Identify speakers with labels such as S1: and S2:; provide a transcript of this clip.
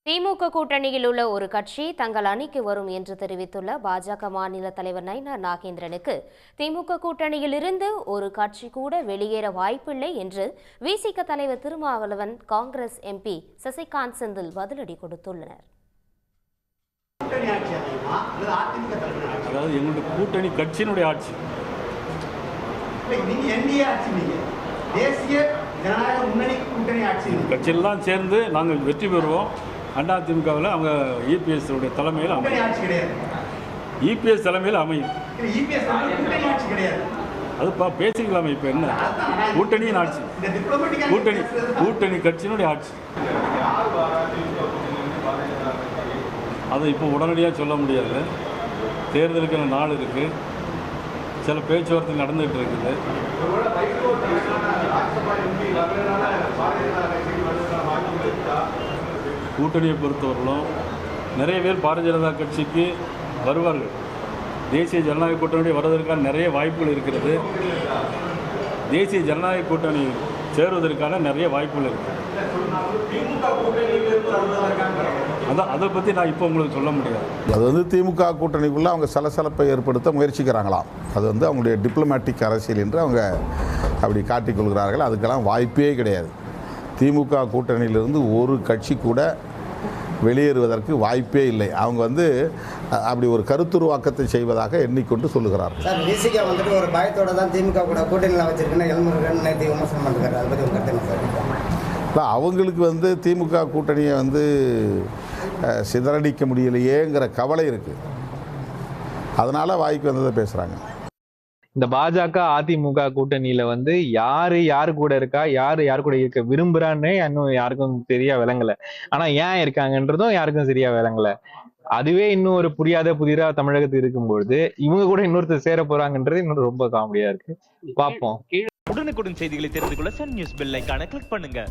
S1: திமுக கூட்டணியில் உள்ள ஒரு கட்சி தங்கள் அணிக்கு வரும் என்று தெரிவித்துள்ள பாஜக மாநில தலைவர் நயினார் நாகேந்திரனுக்கு திமுக கூட்டணியில் இருந்து ஒரு கட்சி கூட வெளியேற வாய்ப்பில்லை என்று விசிக தலைவர் திருமாவளவன் காங்கிரஸ் எம்பி சசிகாந்த் செந்தில் பதிலடி கொடுத்துள்ளனர்.
S2: அதாவது எங்களுடைய கூட்டணி கட்சியினுடைய ஆட்சி,
S3: தேசிய ஜனநாயக முன்னணி கூட்டணி ஆட்சி
S2: கட்சியெல்லாம் சேர்ந்து நாங்கள் வெற்றி பெறுவோம். அதிமுகவில் அவங்க இபிஎஸ் உடைய தலைமையில் அமையும். இபிஎஸ் தலைமையில் அமையும். அதுப்பா பேசிக்கலாமே. இப்போ என்ன கூட்டணியின் ஆட்சி, கூட்டணி கட்சியினுடைய ஆட்சி. அதை இப்போ உடனடியாக சொல்ல முடியாது. தேர்தலுக்கு நாள் இருக்குது, சில பேச்சுவார்த்தை நடந்துகிட்டு இருக்குது. கூட்டணியை பொறுத்தவரையிலும் நிறைய பேர் பாரதிய ஜனதா கட்சிக்கு வருவார்கள். தேசிய ஜனநாயக கூட்டணி வருவதற்கான நிறைய வாய்ப்புகள் இருக்கிறது. தேசிய ஜனநாயக கூட்டணி சேருவதற்கான நிறைய வாய்ப்புகள் இருக்குது. அதான் அதை பற்றி நான் இப்போ உங்களுக்கு சொல்ல முடியாது.
S4: அது திமுக கூட்டணிக்குள்ளே அவங்க சலசலப்பை ஏற்படுத்த முயற்சிக்கிறாங்களாம். அது அவங்களுடைய டிப்ளமேட்டிக் அரசியல் என்று அவங்க அப்படி காட்டிக்கொள்கிறார்கள். அதுக்கெல்லாம் வாய்ப்பே கிடையாது. திமுக கூட்டணியிலிருந்து ஒரு கட்சி கூட வெளியேறுவதற்கு வாய்ப்பே இல்லை. அவங்க அப்படி ஒரு கருத்துருவாக்கத்தை செய்வதாக எண்ணிக்கொண்டு சொல்லுகிறார்கள்.
S5: சார், விசிகா ஒரு பயத்தோட தான் திமுக கூட கூட்டணியில் வச்சிருக்குன்னு எல்முருகன் நேற்று விமர்சனம் பண்ணுறாரு. அதை பற்றி ஒரு கருத்து
S4: இல்லை, அவங்களுக்கு திமுக கூட்டணியை சிதறடிக்க முடியலையேங்கிற கவலை இருக்குது. அதனால் வாய்க்கு வந்ததை பேசுகிறாங்க.
S6: இந்த பாஜக அதிமுக கூட்டணியில யாரு கூட இருக்கா, யாரு கூட இருக்க விரும்புறான்னு இன்னும் யாருக்கும் சரியா விளங்கல. ஆனா ஏன் இருக்காங்கன்றதும் யாருக்கும் சரியா விளங்கல. அதுவே இன்னும் ஒரு புரியாத புதிரா தமிழகத்துக்கு இருக்கும்பொழுது இவங்க கூட இன்னொருத்தர் சேர போறாங்கன்றது இன்னும் ரொம்ப காமெடியா இருக்கு. பார்ப்போம்.
S7: உடனுக்குடன் செய்திகளை தெரிந்து கொள்ள சன் நியூஸ் பெல் ஐகானை கிளிக் பண்ணுங்க.